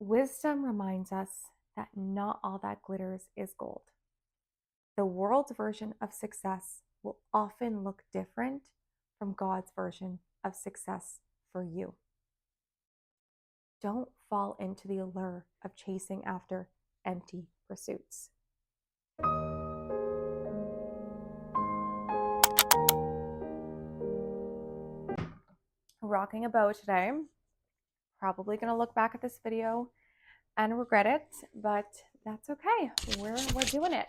Wisdom reminds us that not all that glitters is gold. The world's version of success will often look different from God's version of success for you. Don't fall into the allure of chasing after empty pursuits. Rocking a bow today. Probably going to look back at this video and regret it, but that's okay. We're doing it.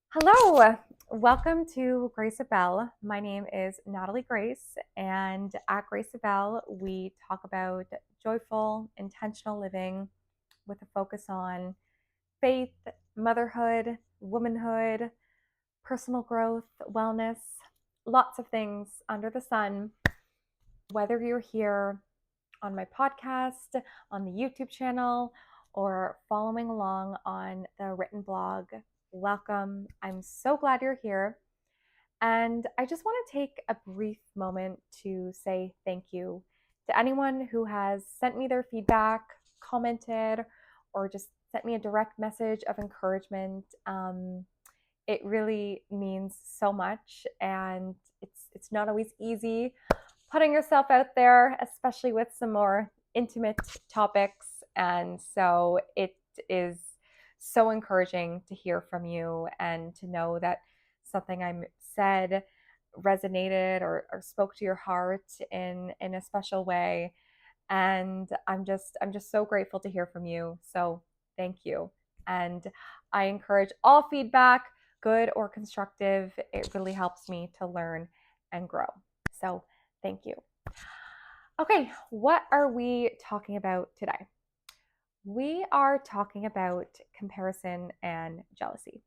Hello, welcome to Grace of Belle. My name is Natalie Grace, and at Grace of Belle, we talk about joyful, intentional living with a focus on faith, motherhood, womanhood, personal growth, wellness, lots of things under the sun. Whether you're here on my podcast, on the YouTube channel, or following along on the written blog, welcome. I'm so glad you're here. And I just want to take a brief moment to say thank you to anyone who has sent me their feedback, commented, or just sent me a direct message of encouragement. It really means so much, and it's not always easy putting yourself out there, especially with some more intimate topics. And so it is so encouraging to hear from you and to know that something I said resonated or spoke to your heart in a special way. And I'm just so grateful to hear from you. So thank you. And I encourage all feedback, good or constructive. It really helps me to learn and grow. So thank you. Okay, what are we talking about today? We are talking about comparison and jealousy.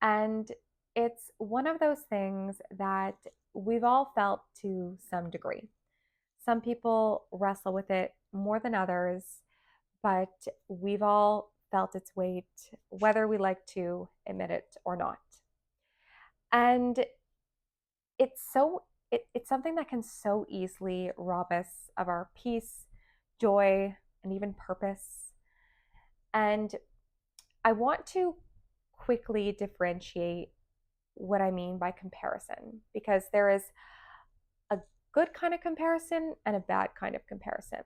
And it's one of those things that we've all felt to some degree. Some people wrestle with it more than others, but we've all felt its weight, whether we like to admit it or not. And it's something that can so easily rob us of our peace, joy, and even purpose. And I want to quickly differentiate what I mean by comparison, because there is a good kind of comparison and a bad kind of comparison.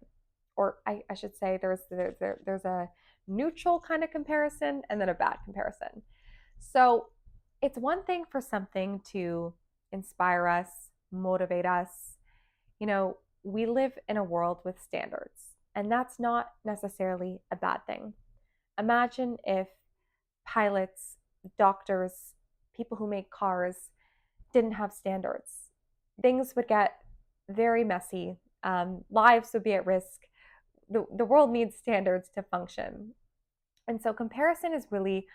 Or I should say there's a neutral kind of comparison and then a bad comparison. So it's one thing for something to inspire us, motivate us. You know, we live in a world with standards, and that's not necessarily a bad thing. Imagine if pilots, doctors, people who make cars didn't have standards. Things would get very messy. Lives would be at risk. The world needs standards to function. And so comparison is really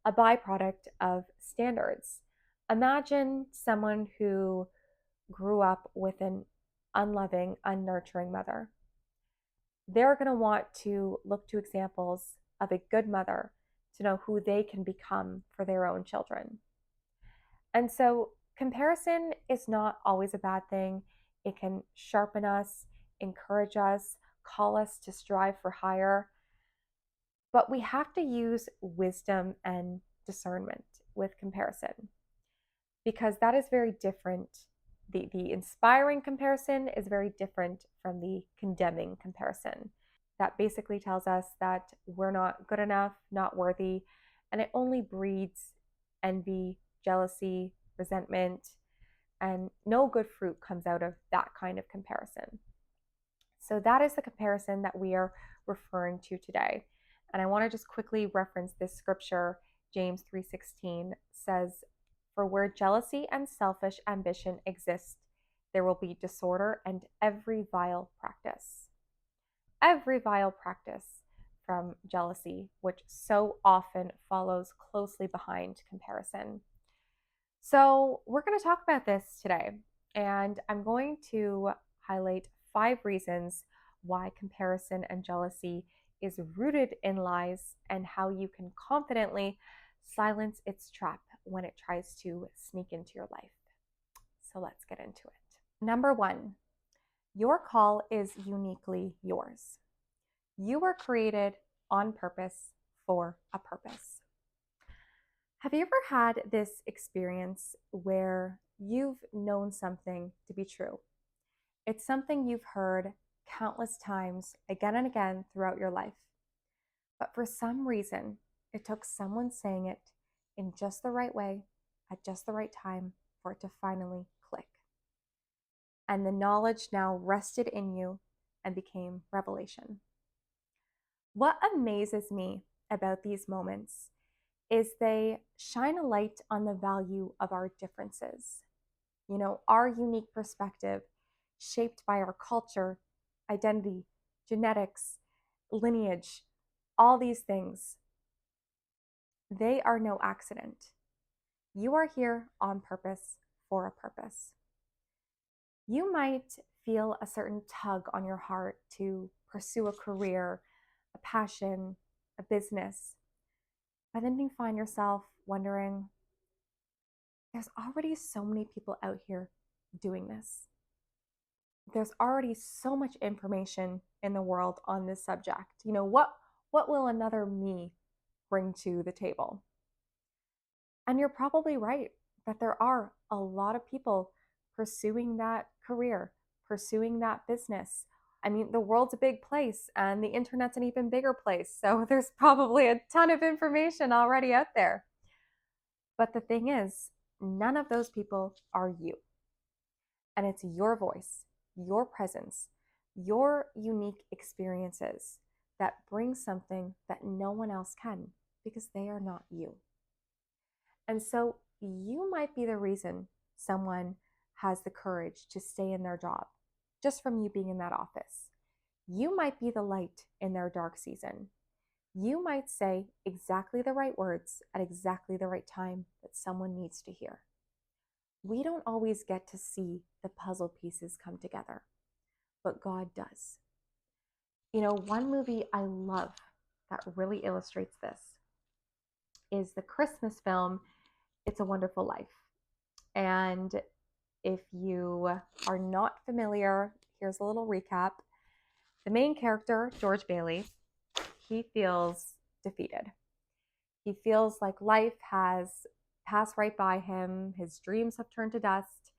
a byproduct of standards. Imagine someone who grew up with an unloving, unnurturing mother. They're going to want to look to examples of a good mother to know who they can become for their own children. And so comparison is not always a bad thing. It can sharpen us, encourage us, call us to strive for higher. But we have to use wisdom and discernment with comparison, because that is very different. The inspiring comparison is very different from the condemning comparison. That basically tells us that we're not good enough, not worthy, and it only breeds envy, jealousy, resentment, and no good fruit comes out of that kind of comparison. So that is the comparison that we are referring to today. And I want to just quickly reference this scripture. James 3:16 says, "For where jealousy and selfish ambition exist, there will be disorder and every vile practice." Every vile practice from jealousy, which so often follows closely behind comparison. So we're going to talk about this today, and I'm going to highlight 5 reasons why comparison and jealousy is rooted in lies and how you can confidently silence its trap when it tries to sneak into your life. So let's get into it. Number 1, your call is uniquely yours. You were created on purpose for a purpose. Have you ever had this experience where you've known something to be true? It's something you've heard countless times again and again throughout your life. But for some reason, it took someone saying it in just the right way at just the right time for it to finally click. And the knowledge now rested in you and became revelation. What amazes me about these moments is they shine a light on the value of our differences. You know, our unique perspective, shaped by our culture, identity, genetics, lineage, all these things, they are no accident. You are here on purpose for a purpose. You might feel a certain tug on your heart to pursue a career, a passion, a business, but then you find yourself wondering, there's already so many people out here doing this. There's already so much information in the world on this subject. You know, what will another me bring to the table? And you're probably right that there are a lot of people pursuing that career, pursuing that business. I mean, the world's a big place and the internet's an even bigger place. So there's probably a ton of information already out there. But the thing is, none of those people are you. And it's your voice, your presence, your unique experiences that bring something that no one else can because they are not you. And so you might be the reason someone has the courage to stay in their job just from you being in that office. You might be the light in their dark season. You might say exactly the right words at exactly the right time that someone needs to hear. We don't always get to see the puzzle pieces come together, but God does. You know, one movie I love that really illustrates this is the Christmas film, It's a Wonderful Life. And if you are not familiar, here's a little recap. The main character, George Bailey, he feels defeated. He feels like life has passed right by him. His dreams have turned to dust,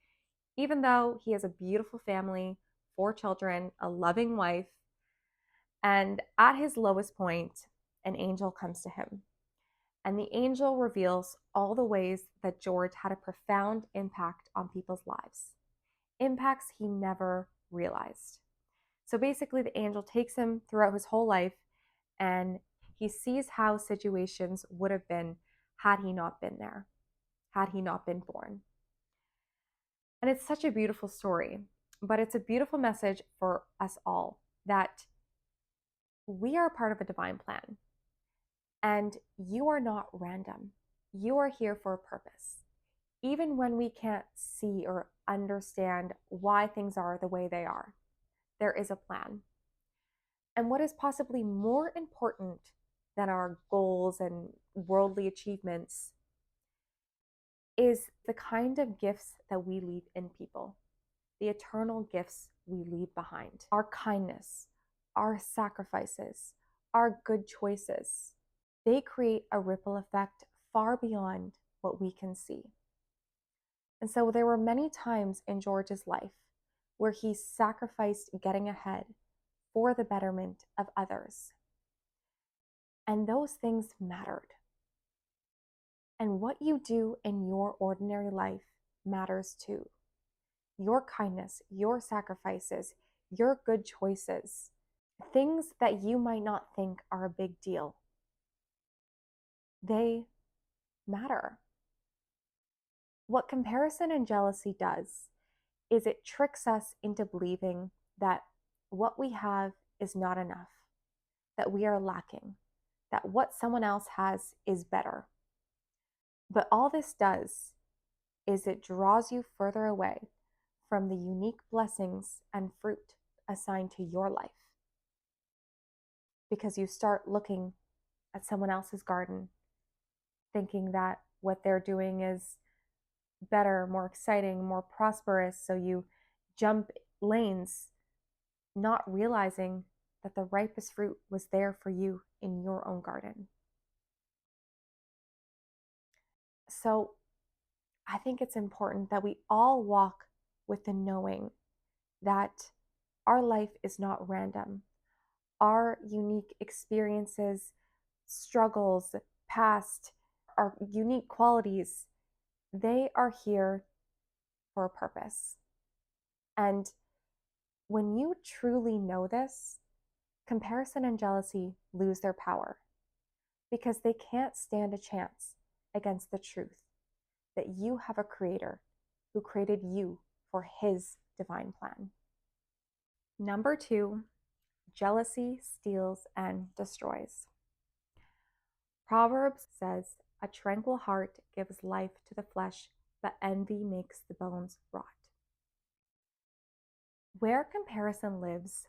even though he has a beautiful family, 4 children, a loving wife. And at his lowest point, an angel comes to him. And the angel reveals all the ways that George had a profound impact on people's lives, impacts he never realized. So basically, the angel takes him throughout his whole life and he sees how situations would have been had he not been there, had he not been born. And it's such a beautiful story, but it's a beautiful message for us all that we are part of a divine plan and you are not random. You are here for a purpose. Even when we can't see or understand why things are the way they are, there is a plan. And what is possibly more important than our goals and worldly achievements is the kind of gifts that we leave in people, the eternal gifts we leave behind. Our kindness, our sacrifices, our good choices, they create a ripple effect far beyond what we can see. And so there were many times in George's life where he sacrificed getting ahead for the betterment of others. And those things mattered. And what you do in your ordinary life matters too. Your kindness, your sacrifices, your good choices, things that you might not think are a big deal, they matter. What comparison and jealousy does is it tricks us into believing that what we have is not enough, that we are lacking, that what someone else has is better. But all this does is it draws you further away from the unique blessings and fruit assigned to your life. Because you start looking at someone else's garden, thinking that what they're doing is better, more exciting, more prosperous. So you jump lanes, not realizing that the ripest fruit was there for you in your own garden. So I think it's important that we all walk with the knowing that our life is not random. Our unique experiences, struggles, past, our unique qualities, they are here for a purpose. And when you truly know this, comparison and jealousy lose their power because they can't stand a chance against the truth that you have a creator who created you for his divine plan. Number 2, jealousy steals and destroys. Proverbs says, "A tranquil heart gives life to the flesh, but envy makes the bones rot." Where comparison lives,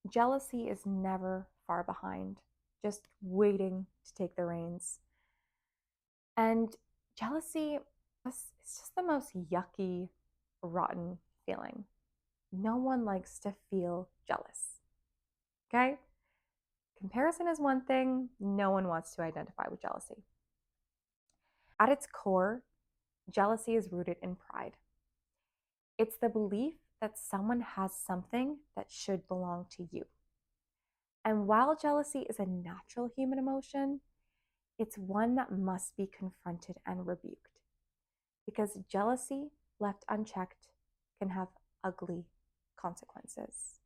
jealousy is never far behind, just waiting to take the reins. And jealousy is just the most yucky, rotten feeling. No one likes to feel jealous. Okay? Comparison is one thing, no one wants to identify with jealousy. At its core, jealousy is rooted in pride. It's the belief that someone has something that should belong to you. And while jealousy is a natural human emotion, it's one that must be confronted and rebuked. Because jealousy, left unchecked, can have ugly consequences.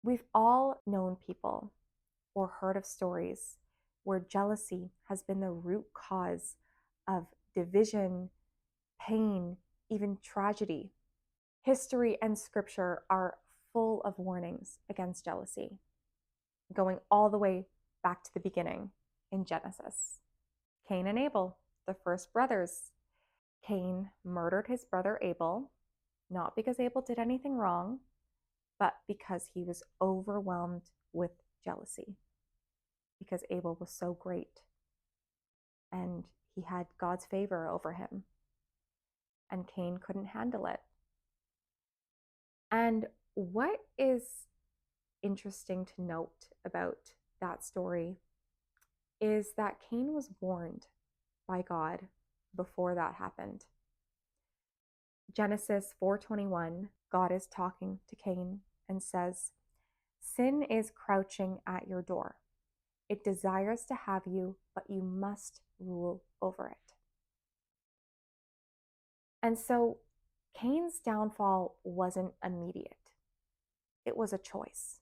We've all known people or heard of stories where jealousy has been the root cause of division, pain, even tragedy. History and scripture are full of warnings against jealousy, going all the way back to the beginning in Genesis. Cain and Abel, the first brothers. Cain murdered his brother Abel, not because Abel did anything wrong, but because he was overwhelmed with jealousy. Because Abel was so great and he had God's favor over him. And Cain couldn't handle it. And what is interesting to note about that story is that Cain was warned by God before that happened. Genesis 4:21, God is talking to Cain and says, "Sin is crouching at your door. It desires to have you, but you must rule over it." And so Cain's downfall wasn't immediate. It was a choice.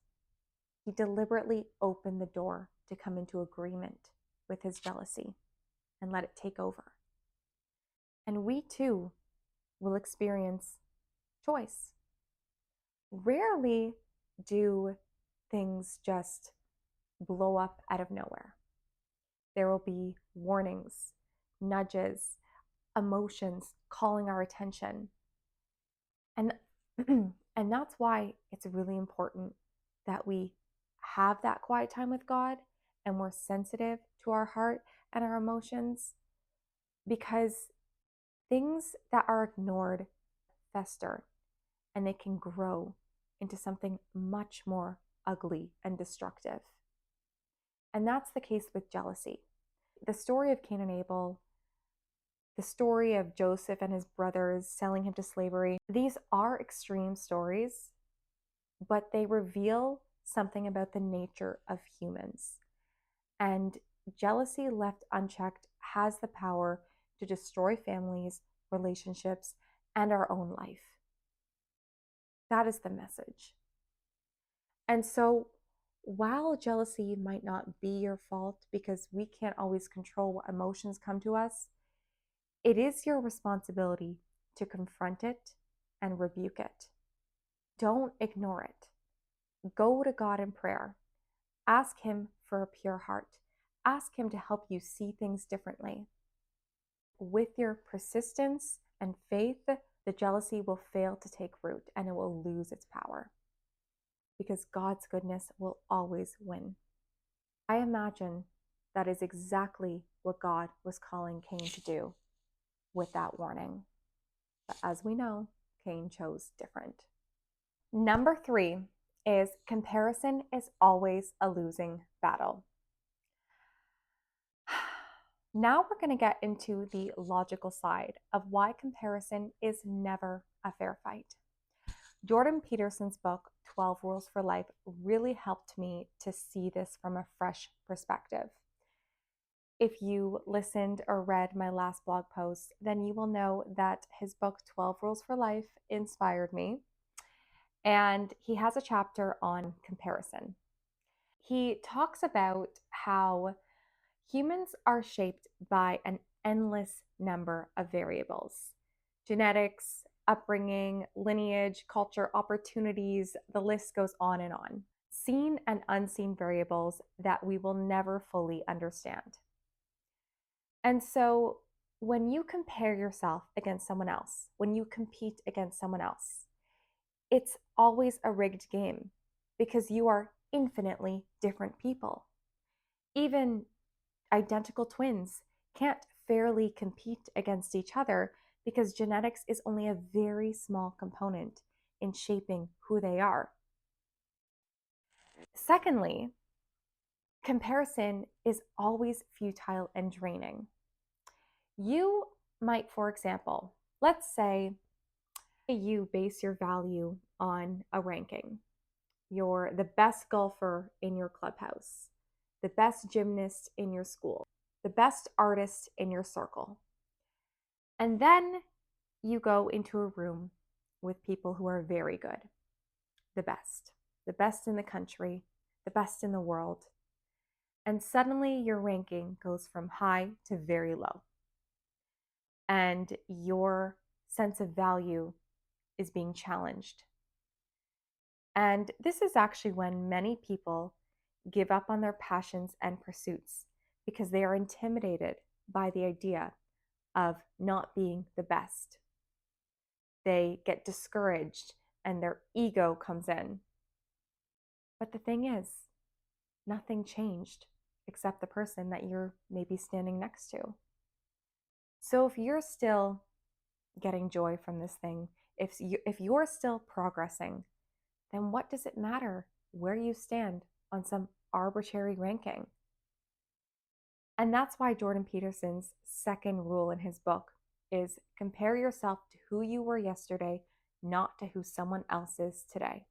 He deliberately opened the door to come into agreement with his jealousy and let it take over. And we too will experience choice. Rarely do things just blow up out of nowhere. There will be warnings, nudges, emotions calling our attention. And and that's why it's really important that we have that quiet time with God and we're sensitive to our heart and our emotions, because things that are ignored fester and they can grow into something much more ugly and destructive. And that's the case with jealousy. The story of Cain and Abel, the story of Joseph and his brothers selling him to slavery, these are extreme stories, but they reveal something about the nature of humans. And jealousy left unchecked has the power to destroy families, relationships, and our own life. That is the message. And so, while jealousy might not be your fault because we can't always control what emotions come to us, it is your responsibility to confront it and rebuke it. Don't ignore it. Go to God in prayer. Ask Him for a pure heart. Ask Him to help you see things differently. With your persistence and faith, the jealousy will fail to take root and it will lose its power, because God's goodness will always win. I imagine that is exactly what God was calling Cain to do with that warning. But as we know, Cain chose different. Number 3, is comparison is always a losing battle. Now we're going to get into the logical side of why comparison is never a fair fight. Jordan Peterson's book, 12 Rules for Life, really helped me to see this from a fresh perspective. If you listened or read my last blog post, then you will know that his book, 12 Rules for Life, inspired me. And he has a chapter on comparison. He talks about how humans are shaped by an endless number of variables: genetics, upbringing, lineage, culture, opportunities, the list goes on and on. Seen and unseen variables that we will never fully understand. And so when you compare yourself against someone else, when you compete against someone else, it's always a rigged game because you are infinitely different people. Even identical twins can't fairly compete against each other because genetics is only a very small component in shaping who they are. Secondly, comparison is always futile and draining. You might, for example, let's say you base your value on a ranking. You're the best golfer in your clubhouse, the best gymnast in your school, the best artist in your circle. And then you go into a room with people who are very good, the best in the country, the best in the world. And suddenly your ranking goes from high to very low. And your sense of value is being challenged. And this is actually when many people give up on their passions and pursuits because they are intimidated by the idea of not being the best. They get discouraged and their ego comes in. But the thing is, nothing changed except the person that you're maybe standing next to. So if you're still getting joy from this thing, if you're still progressing, then what does it matter where you stand on some arbitrary ranking? And that's why Jordan Peterson's second rule in his book is compare yourself to who you were yesterday, not to who someone else is today.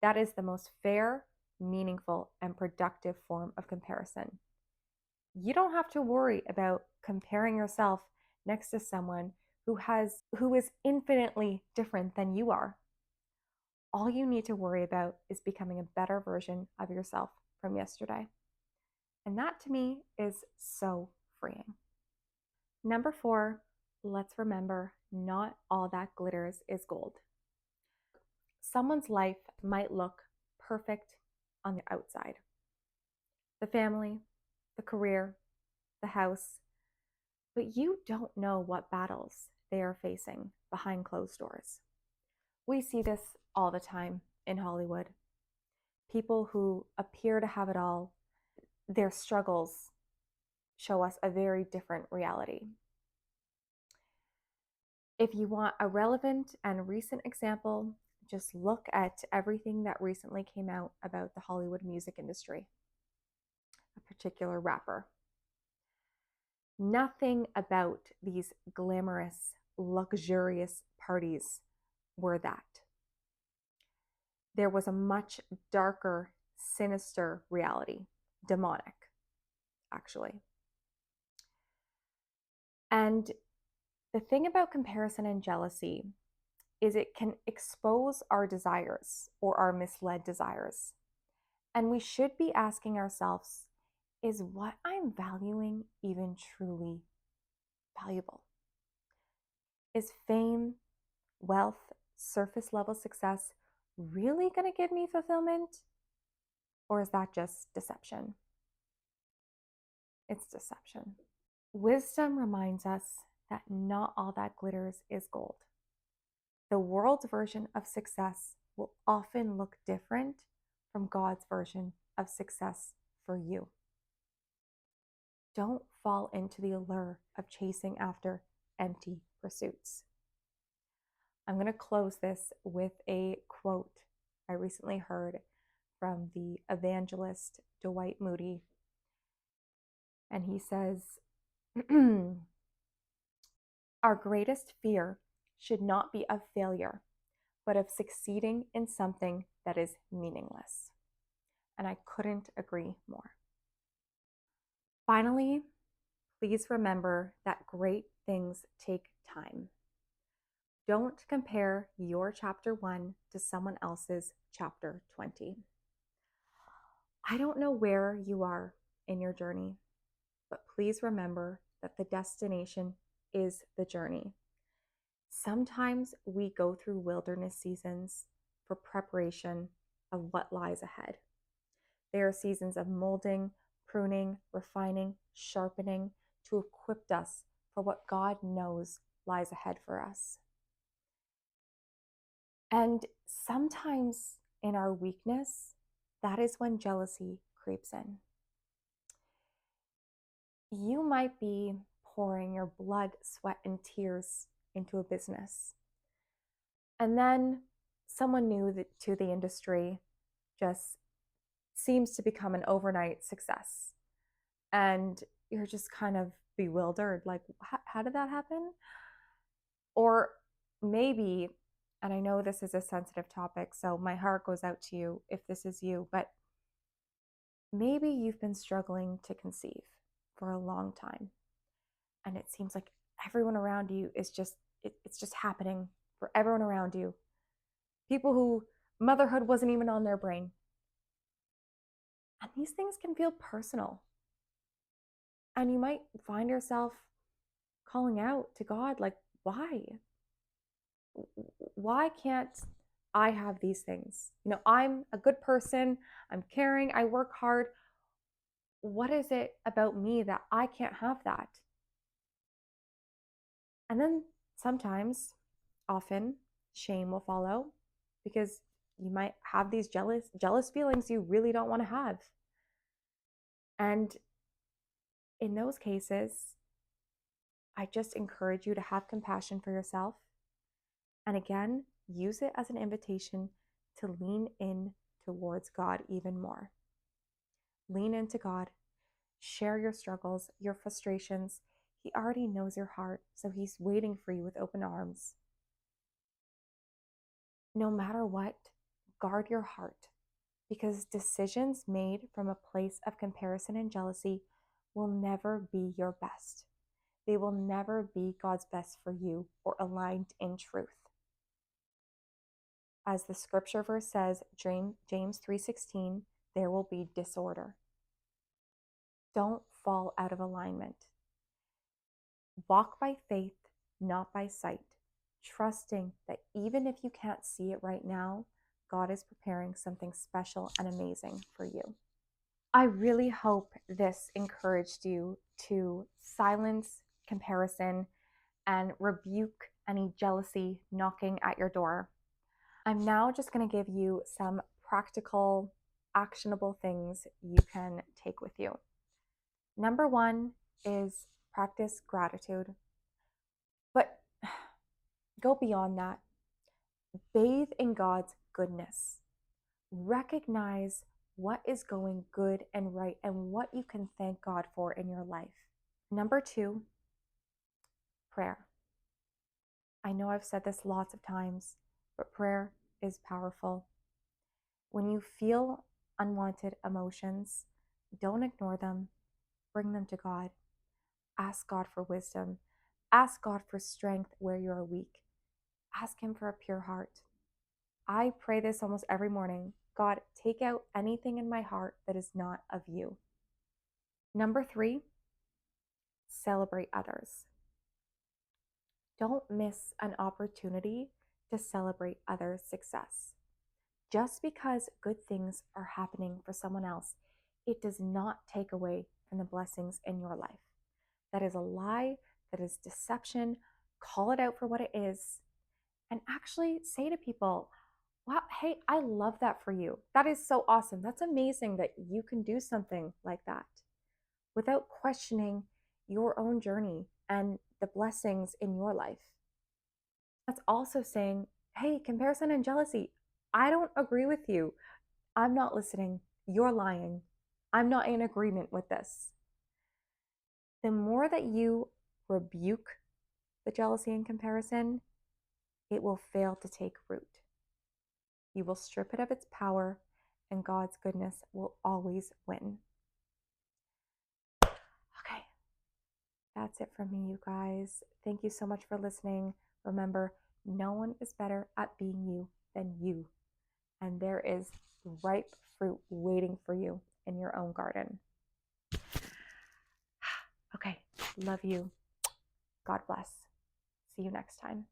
That is the most fair, meaningful, and productive form of comparison. You don't have to worry about comparing yourself next to someone who is infinitely different than you are. All you need to worry about is becoming a better version of yourself from yesterday. And that to me is so freeing. Number 4, let's remember not all that glitters is gold. Someone's life might look perfect on the outside. The family, the career, the house, but you don't know what battles they are facing behind closed doors. We see this all the time in Hollywood. People who appear to have it all, their struggles show us a very different reality. If you want a relevant and recent example, just look at everything that recently came out about the Hollywood music industry, a particular rapper. Nothing about these glamorous, luxurious parties were that. There was a much darker, sinister reality, demonic, actually. And the thing about comparison and jealousy is it can expose our desires or our misled desires. And we should be asking ourselves, is what I'm valuing even truly valuable? Is fame, wealth, surface level success really going to give me fulfillment? Or is that just deception? It's deception. Wisdom reminds us that not all that glitters is gold. The world's version of success will often look different from God's version of success for you. Don't fall into the allure of chasing after empty pursuits. I'm going to close this with a quote I recently heard from the evangelist Dwight Moody, and he says, our greatest fear should not be of failure, but of succeeding in something that is meaningless. And I couldn't agree more. Finally, please remember that great things take time. Don't compare your chapter 1 to someone else's chapter 20. I don't know where you are in your journey, but please remember that the destination is the journey. Sometimes we go through wilderness seasons for preparation of what lies ahead. There are seasons of molding, pruning, refining, sharpening to equip us for what God knows lies ahead for us. And sometimes in our weakness, that is when jealousy creeps in. You might be pouring your blood, sweat, and tears into a business. And then someone new to the industry just seems to become an overnight success. And you're just kind of bewildered, like, how did that happen? Or maybe, and I know this is a sensitive topic, so my heart goes out to you if this is you, but maybe you've been struggling to conceive for a long time. And it seems like everyone around you is it's just happening for everyone around you. People who motherhood wasn't even on their brain. And these things can feel personal. And you might find yourself calling out to God, like, why? Why can't I have these things? I'm a good person, I'm caring, I work hard. What is it about me that I can't have that? And then sometimes, often, shame will follow because you might have these jealous feelings you really don't want to have. And in those cases, I just encourage you to have compassion for yourself. And again, use it as an invitation to lean in towards God even more. Lean into God. Share your struggles, your frustrations. He already knows your heart, so he's waiting for you with open arms. No matter what, guard your heart, because decisions made from a place of comparison and jealousy will never be your best. They will never be God's best for you or aligned in truth. As the scripture verse says, James 3:16, there will be disorder. Don't fall out of alignment. Walk by faith, not by sight, trusting that even if you can't see it right now, God is preparing something special and amazing for you. I really hope this encouraged you to silence comparison and rebuke any jealousy knocking at your door. I'm now just going to give you some practical, actionable things you can take with you. Number 1 is practice gratitude. But go beyond that. Bathe in God's goodness. Recognize what is going good and right and what you can thank God for in your life. Number 2, prayer. I know I've said this lots of times, but prayer is powerful. When you feel unwanted emotions, don't ignore them. Bring them to God. Ask God for wisdom. Ask God for strength where you are weak. Ask Him for a pure heart. I pray this almost every morning. God, take out anything in my heart that is not of you. Number 3, celebrate others. Don't miss an opportunity to celebrate others' success. Just because good things are happening for someone else, it does not take away from the blessings in your life. That is a lie. That is deception. Call it out for what it is. And actually say to people, wow, hey, I love that for you. That is so awesome. That's amazing that you can do something like that without questioning your own journey and the blessings in your life. That's also saying, hey, comparison and jealousy, I don't agree with you. I'm not listening. You're lying. I'm not in agreement with this. The more that you rebuke the jealousy and comparison, it will fail to take root. You will strip it of its power, and God's goodness will always win. Okay, that's it from me, you guys. Thank you so much for listening. Remember, no one is better at being you than you, and there is ripe fruit waiting for you in your own garden. Okay, love you. God bless. See you next time.